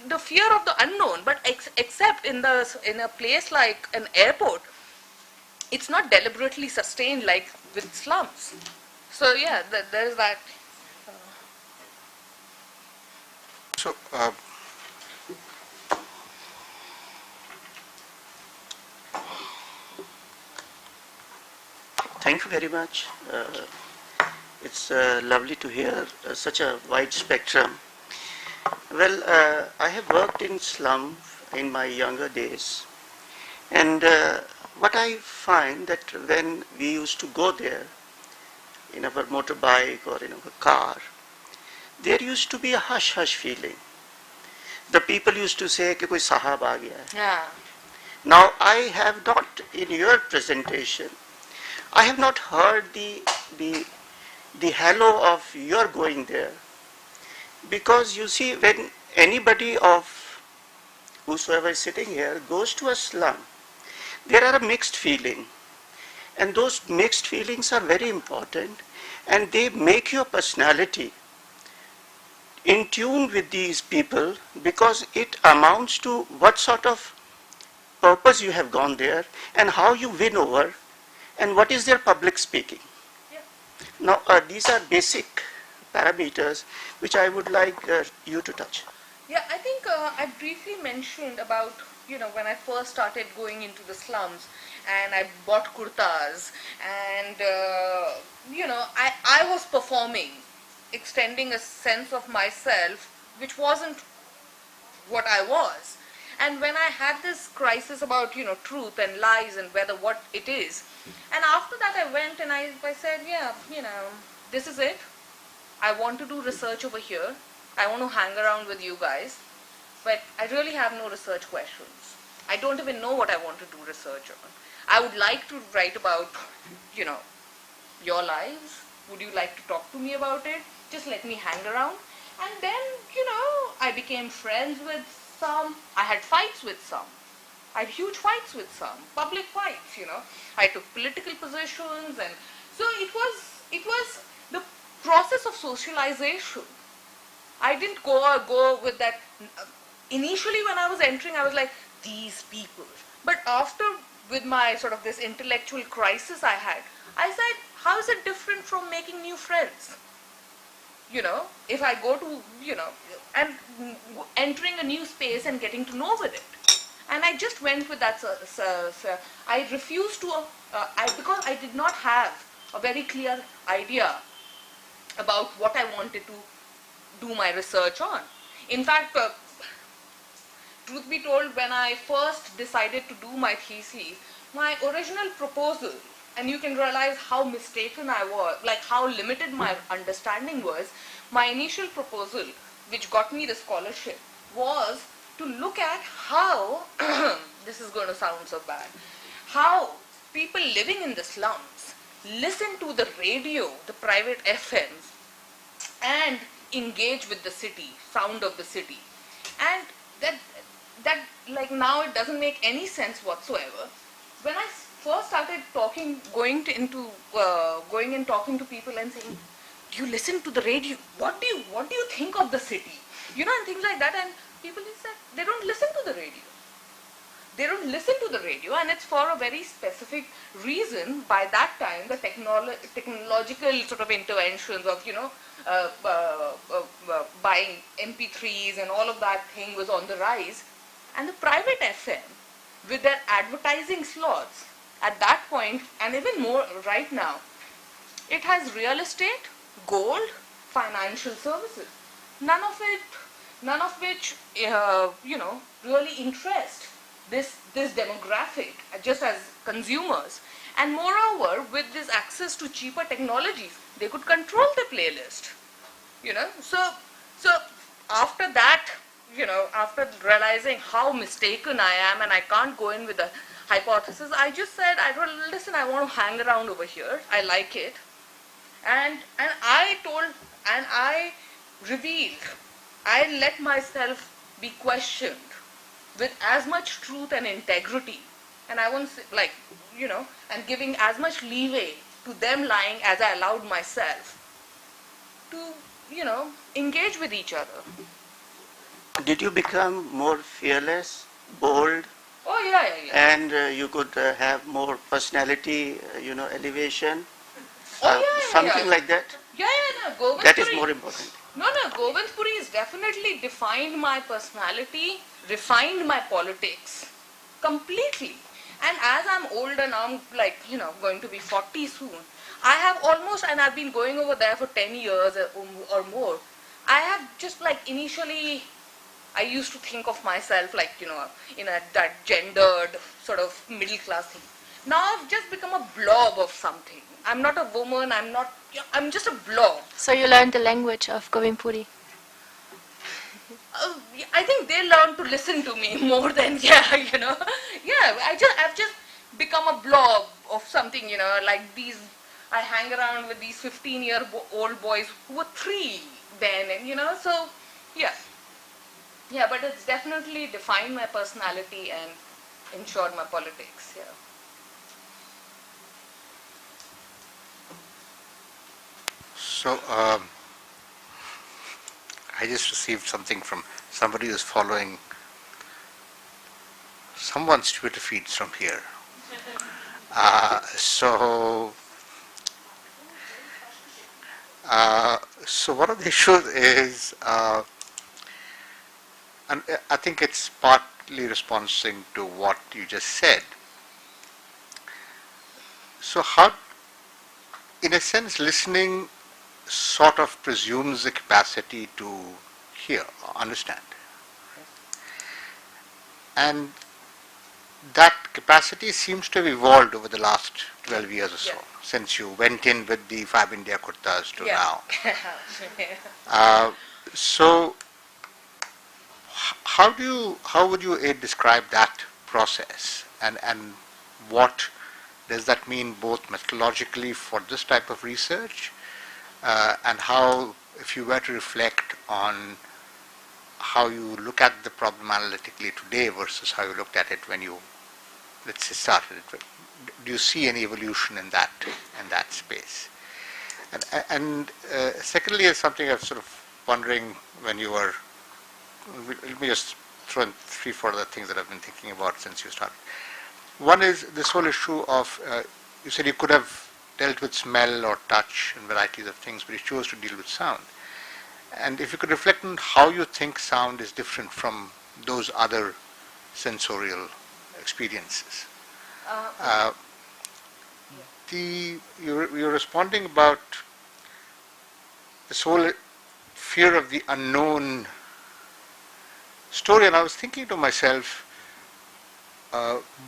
the fear of the unknown. But except in a place like an airport, it's not deliberately sustained like with slums. So yeah, there is that. So, thank you very much. It's lovely to hear such a wide spectrum. Well, I have worked in slum in my younger days, and what I find that when we used to go there in our motorbike or in our car, there used to be a hush-hush feeling. the people used to say कि कोई साहब आ गया है. Yeah. Now I have not, in your presentation, I have not heard the hello of your going there. Because you see, when anybody of whosoever is sitting here goes to a slum, there are a mixed feeling. And those mixed feelings are very important, and they make your personality in tune with these people, because it amounts to what sort of purpose you have gone there and how you win over and what is their public speaking. Now these are basic parameters which I would like you to touch. Yeah, I think I briefly mentioned about, when I first started going into the slums and I bought kurtas and, I was performing, extending a sense of myself which wasn't what I was. And when I had this crisis about, truth and lies and whether what it is, and after that I went and I said, yeah, this is it. I want to do research over here. I want to hang around with you guys, but I really have no research questions. I don't even know what I want to do research on. I would like to write about, your lives. Would you like to talk to me about it? Just let me hang around. And then, I became friends with some. I had fights with some. I had huge fights with some, public fights, I took political positions, and so it was the process of socialization. I didn't go with that. Initially when I was entering, I was like, these people. But after, with my sort of this intellectual crisis I had, I said, how is it different from making new friends? If I go to, and entering a new space and getting to know with it. And I just went with that. I refused to, because I did not have a very clear idea about what I wanted to do my research on. In fact, truth be told, when I first decided to do my thesis, my original proposal, and you can realize how mistaken I was, like how limited my understanding was, my initial proposal, which got me the scholarship, was to look at how, this is going to sound so bad, how people living in the slums listen to the radio, the private FMs, and engage with the city, sound of the city. And that like now it doesn't make any sense whatsoever. When I first started going and talking to people and saying, do you listen to the radio? What do you think of the city? And things like that. And people said they don't listen to the radio. They don't listen to the radio, and it's for a very specific reason. By that time, the technological sort of interventions of, buying MP3s and all of that thing was on the rise. And the private FM, with their advertising slots, at that point, and even more right now, it has real estate, gold, financial services. None of which, really interest this demographic just as consumers. And moreover, with this access to cheaper technologies, they could control the playlist. So after that, after realizing how mistaken I am and I can't go in with a hypothesis, I just said, listen, I want to hang around over here. I like it. And I revealed, I let myself be questioned with as much truth and integrity, and I won't say, and giving as much leeway to them lying as I allowed myself to, engage with each other. Did you become more fearless, bold? Oh yeah. And you could have more personality, elevation? Something like that? Yeah, no, Govindpuri. That is more important. No, Govindpuri has definitely defined my personality, refined my politics completely. And as I'm older now, I'm going to be 40 soon, I have almost, and I've been going over there for 10 years or more, I have just initially, I used to think of myself in that gendered sort of middle class thing. Now I've just become a blob of something. I'm not a woman, I'm just a blob. So you learned the language of Govindpuri. I think they learn to listen to me more than I've just become a blob of something, like these. I hang around with these 15-year-old boys who were 3 then, and so yeah, but it's definitely defined my personality and ensured my politics. Yeah. So, I just received something from somebody who's following someone's Twitter feeds from here. So one of the issues is, and I think it's partly responding to what you just said. So how, in a sense, listening sort of presumes the capacity to hear or understand. And that capacity seems to have evolved over the last 12 years or so, since you went in with the Fab India kurtas to now. So how would you describe that process, and what does that mean both methodologically for this type of research, and how, if you were to reflect on how you look at the problem analytically today versus how you looked at it when you, let's say, started it, do you see any evolution in that space? And secondly, is something I was sort of wondering when you were, let me just throw in 3-4 other things that I've been thinking about since you started. One is this whole issue of, you said you could have dealt with smell or touch and varieties of things, but you chose to deal with sound. And if you could reflect on how you think sound is different from those other sensorial experiences. You're responding about this whole fear of the unknown story, and I was thinking to myself,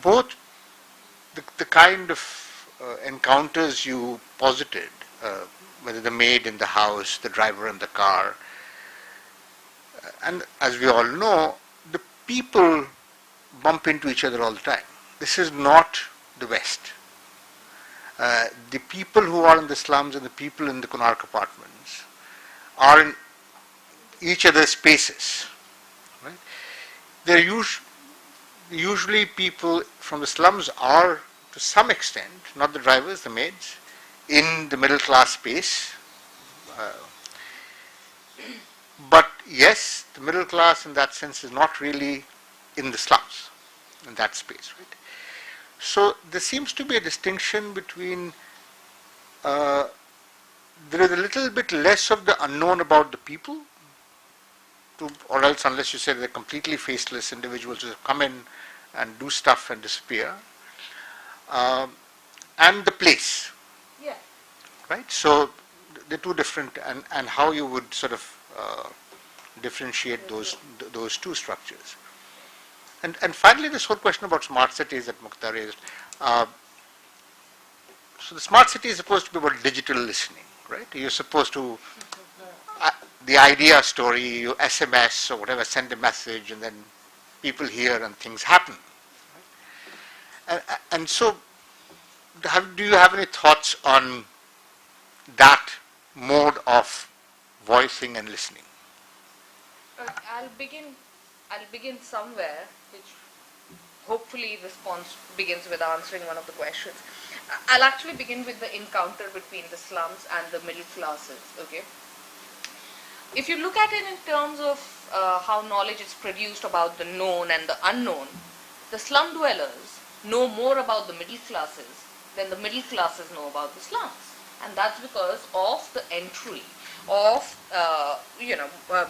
both the kind of encounters you posited, whether the maid in the house, the driver in the car, and as we all know, the people bump into each other all the time. This is not the West. The people who are in the slums and the people in the Konark apartments are in each other's spaces. Right? They're usually people from the slums are, to some extent, not the drivers, the maids, in the middle class space. But yes, the middle class in that sense is not really in the slums, in that space. Right? So there seems to be a distinction between, there is a little bit less of the unknown about the people, or else unless you say they're completely faceless individuals who come in and do stuff and disappear, and the place. Yeah. Right? So they're two different, and how you would sort of differentiate those two structures. And finally, this whole question about smart cities that Mukta raised. So the smart city is supposed to be about digital listening, right? You're supposed to, the idea story, you SMS or whatever, send a message, and then people hear and things happen. Right? And so, do you have any thoughts on that mode of voicing and listening? I'll begin somewhere, which hopefully begins with answering one of the questions. I'll actually begin with the encounter between the slums and the middle classes. Okay. If you look at it in terms of how knowledge is produced about the known and the unknown, the slum dwellers know more about the middle classes than the middle classes know about the slums, and that's because of the entry of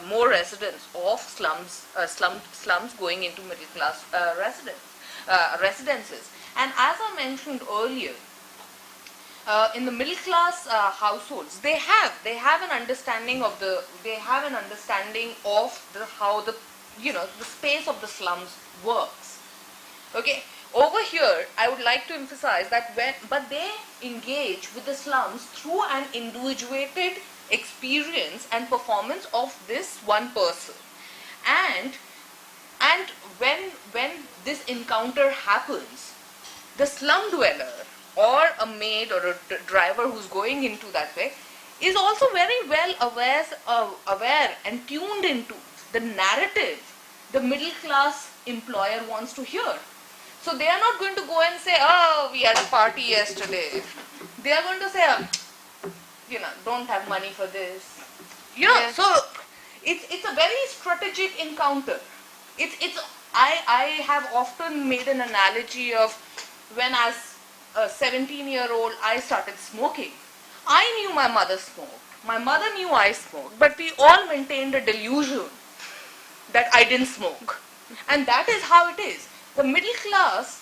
more residents of slums going into middle class residences. And as I mentioned earlier, in the middle class households, they have an understanding of how the space of the slums works. Okay. Over here, I would like to emphasize that but they engage with the slums through an individuated experience and performance of this one person. and and when this encounter happens, the slum dweller or a maid or a driver who's going into that way is also very well aware and tuned into the narrative the middle class employer wants to hear. So they are not going to go and say, oh, we had a party yesterday. They are going to say, don't have money for this. Yes. So it's a very strategic encounter. I have often made an analogy of when as a 17-year-old I started smoking. I knew my mother smoked. My mother knew I smoked, but we all maintained a delusion that I didn't smoke. And that is how it is. The middle class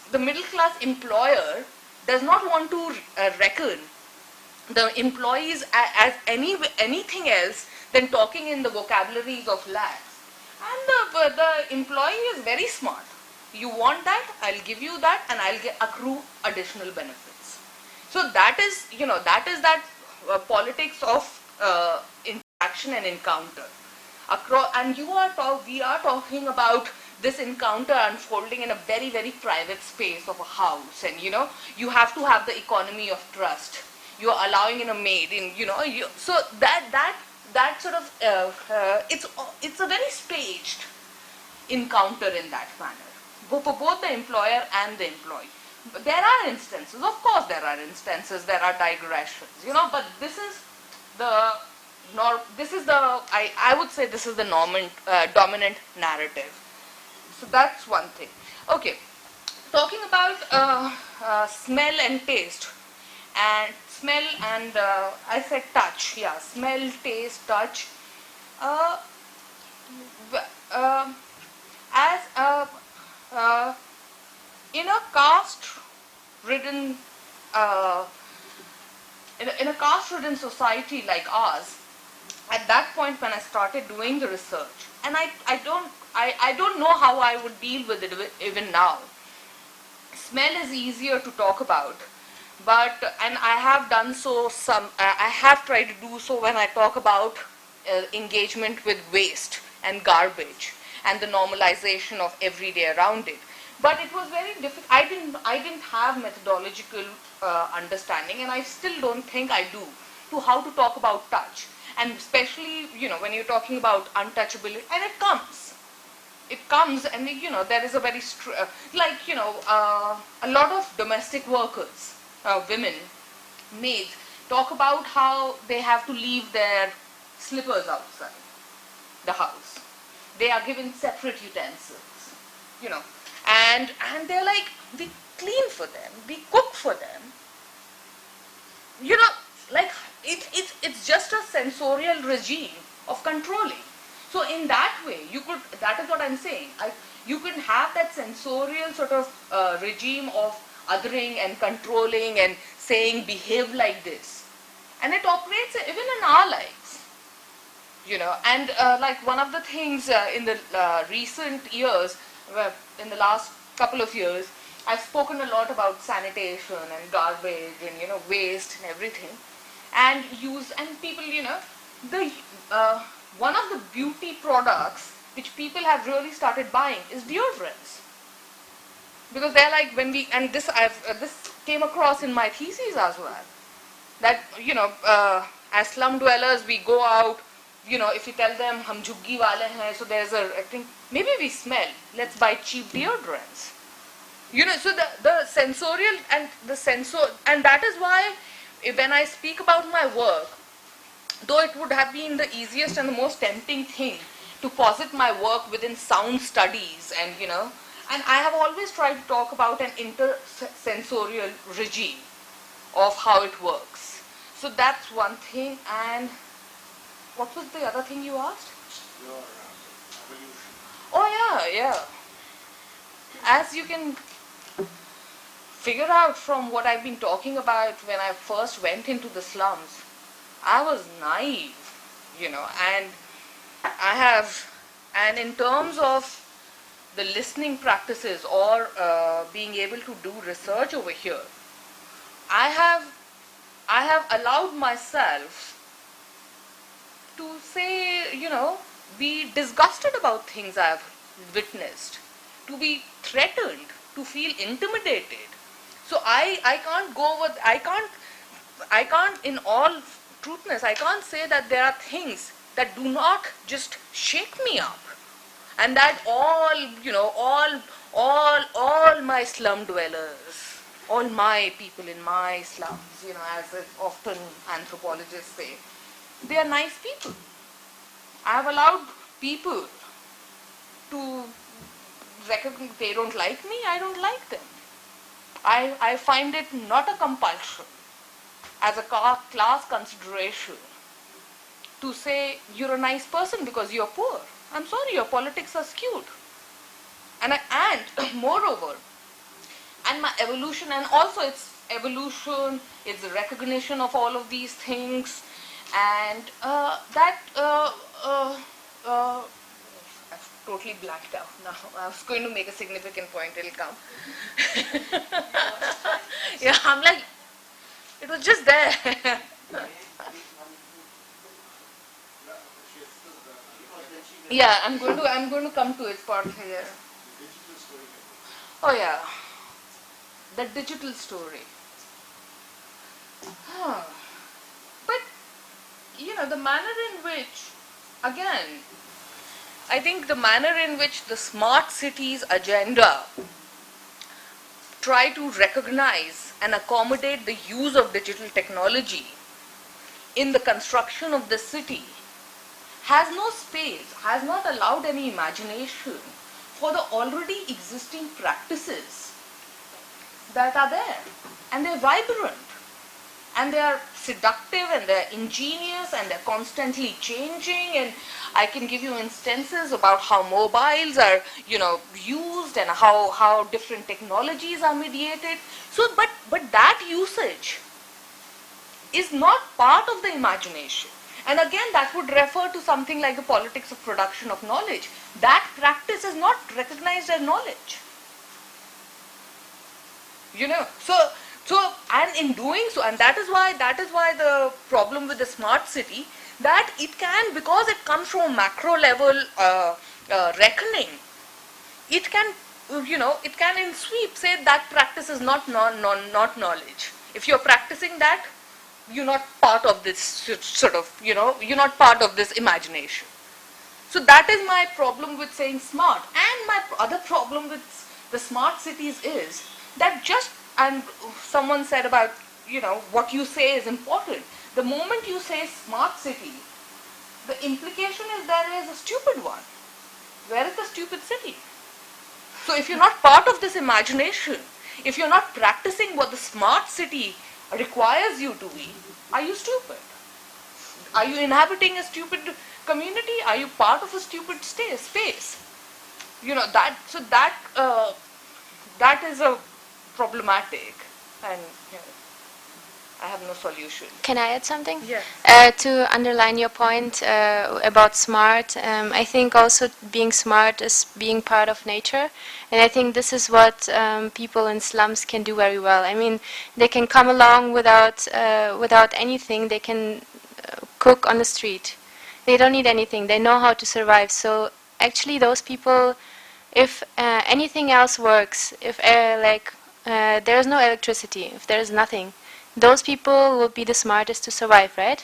employer does not want to reckon the employees as anything else than talking in the vocabularies of lags. And the employee is very smart. You want that, I'll give you that, and I'll accrue additional benefits. So that is that politics of interaction and encounter. And we are talking about this encounter unfolding in a very, very private space of a house, and you have to have the economy of trust. You are allowing in a maid, so that sort of it's a very staged encounter in that manner, for both the employer and the employee. But there are instances, of course, there are digressions, but this is I would say this is the dominant narrative. So that's one thing. Okay, talking about smell and taste, and I said touch. Yeah, smell, taste, touch. In a caste-ridden in a caste-ridden society like ours, at that point when I started doing the research, and I don't know how I would deal with it even now. Smell is easier to talk about, and I have done so I have tried to do so when I talk about engagement with waste and garbage and the normalization of everyday around it. But it was very difficult. I didn't have methodological understanding, and I still don't think I do, to how to talk about touch, and especially when you're talking about untouchability, and it comes, and there is a very a lot of domestic workers, women, maids, talk about how they have to leave their slippers outside the house. They are given separate utensils, and they're like, we clean for them, we cook for them, like it's just a sensorial regime of controlling. So in that way, that is what I'm saying, you can have that sensorial sort of regime of othering and controlling and saying behave like this, and it operates even in our lives, and like one of the things in the recent years, in the last couple of years, I've spoken a lot about sanitation and garbage and waste and everything, and people, the one of the beauty products which people have really started buying is deodorants, because they're like, this came across in my thesis as well, that as slum dwellers we go out, if you tell them hum jhuggi wale hain, so there's I think maybe we smell, let's buy cheap deodorants. So the sensorial and and that is why when I speak about my work, though it would have been the easiest and the most tempting thing to posit my work within sound studies, and and I have always tried to talk about an intersensorial regime of how it works. So that's one thing. And what was the other thing you asked? Your evolution. Oh yeah. As you can figure out from what I've been talking about, when I first went into the slums, I was naive, and in terms of the listening practices or being able to do research over here, I have allowed myself to say, be disgusted about things I've witnessed, to be threatened, to feel intimidated. So I can't go with, I can't in all truthness, I can't say that there are things that do not just shake me up, and that all, all my slum dwellers, all my people in my slums, as often anthropologists say, they are nice people. I have allowed people to recognize, they don't like me, I don't like them. I find it not a compulsion, as a class consideration, to say you're a nice person because you're poor. I'm sorry, your politics are skewed. And moreover, and my evolution, and also it's evolution, it's the recognition of all of these things, and I've totally blacked out now. I was going to make a significant point, it'll come. Yeah, I'm like, it was just there. Yeah, I'm going to come to its part here. Oh yeah, the digital story. But the manner in which, again, I think the manner in which the smart cities agenda try to recognize and accommodate the use of digital technology in the construction of the city has no space, has not allowed any imagination for the already existing practices that are there. And they're vibrant, and they are seductive, and they're ingenious, and they're constantly changing. And I can give you instances about how mobiles are, used, and how different technologies are mediated. So, but that usage is not part of the imagination. And again, that would refer to something like the politics of production of knowledge. That practice is not recognized as knowledge. So, and in doing so, and that is why the problem with the smart city, that it can, because it comes from macro level reckoning, it can, it can in sweep say that practice is not knowledge. If you're practicing that, you're not part of this sort of, you're not part of this imagination. So that is my problem with saying smart. And my other problem with the smart cities is that and someone said about, what you say is important. The moment you say smart city, the implication is there is a stupid one. Where is the stupid city? So if you're not part of this imagination, if you're not practicing what the smart city requires you to be, are you stupid? Are you inhabiting a stupid community? Are you part of a stupid space? That is a problematic, and I have no solution. Can I add something? Yes. To underline your point about smart, I think also being smart is being part of nature. And I think this is what people in slums can do very well. I mean, they can come along without anything. They can cook on the street. They don't need anything. They know how to survive. So actually those people, if anything else works, if there is no electricity, if there is nothing, those people will be the smartest to survive, right?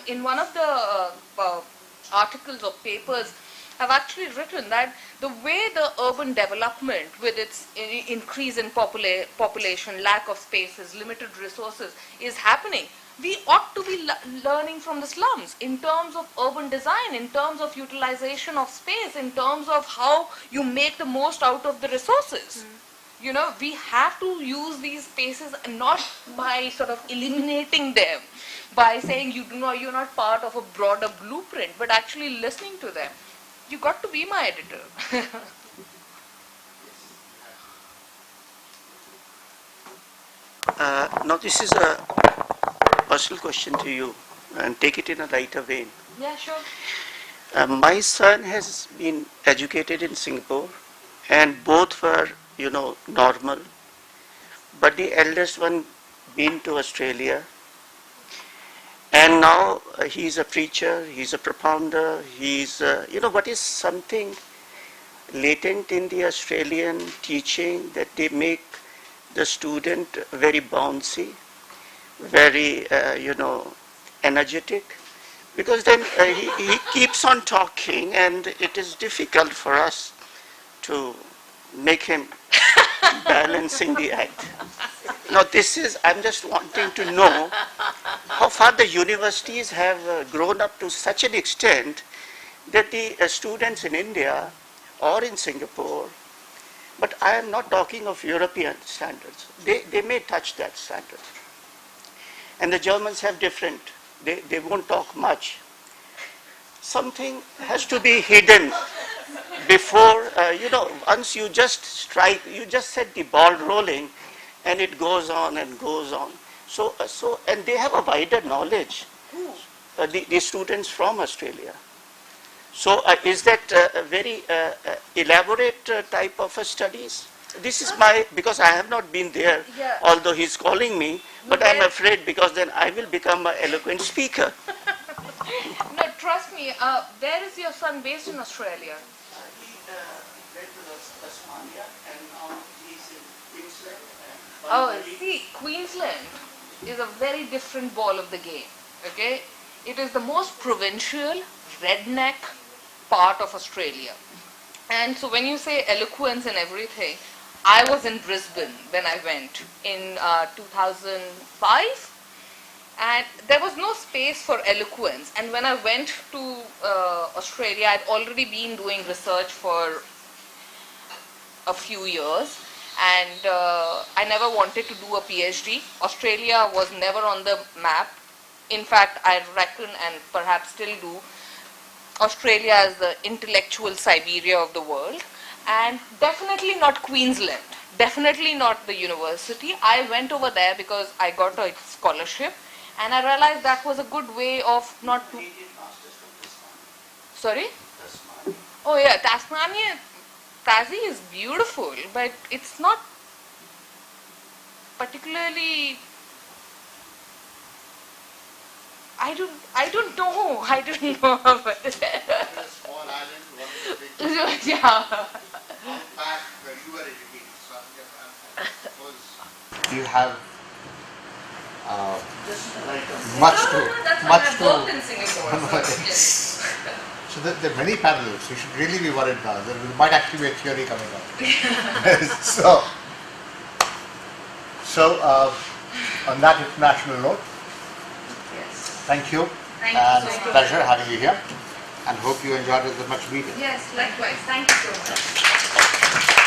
In one of the articles or papers, I've actually written that the way the urban development, with its increase in population, lack of spaces, limited resources, is happening, we ought to be learning from the slums in terms of urban design, in terms of utilization of space, in terms of how you make the most out of the resources. We have to use these spaces, not by sort of eliminating them, by saying you're not part of a broader blueprint, but actually listening to them. You got to be my editor. Now this is a personal question to you, and take it in a lighter vein. Yeah, sure. My son has been educated in Singapore, and both were, normal. But the eldest one been to Australia, And now he's a preacher, he's a propounder, he's, what is something latent in the Australian teaching that they make the student very bouncy, very, energetic, because then he keeps on talking and it is difficult for us to make him balancing the act. Now I'm just wanting to know how far the universities have grown up to such an extent that the students in India or in Singapore, but I am not talking of European standards, they may touch that standard. And the Germans have different, they won't talk much. Something has to be hidden before, once you just strike, you just set the ball rolling and it goes on and goes on. So and they have a wider knowledge, the students from Australia. So is that a very elaborate type of studies? This is because I have not been there, although he's calling me, but I'm afraid because then I will become an eloquent speaker. No, trust me, where is your son based in Australia? He went to Tasmania and now he's in Queensland. Oh, see, Queensland is a very different ball of the game, okay? It is the most provincial, redneck part of Australia. And so when you say eloquence and everything, I was in Brisbane when I went in 2005, and there was no space for eloquence. And when I went to Australia, I'd already been doing research for a few years, and I never wanted to do a PhD. Australia was never on the map. In fact, I reckon, and perhaps still do, Australia is the intellectual Siberia of the world, and definitely not Queensland, definitely not the university. I went over there because I got a scholarship, and I realized that was a good way of not to... Sorry? Oh yeah, Tasmania, Tassie is beautiful, but it's not particularly... I don't know. I don't know about it. A small island, one of the big Yeah. outback where you were educated. So I suppose you have much to. in Singapore. So, yes. So there are many parallels. You should really be worried now. There might actually be a theory coming up. so on that international note, thank you. Thank you And so much. pleasure having you here. And hope you enjoyed it as much as we did. Yes, likewise. Thank you so much.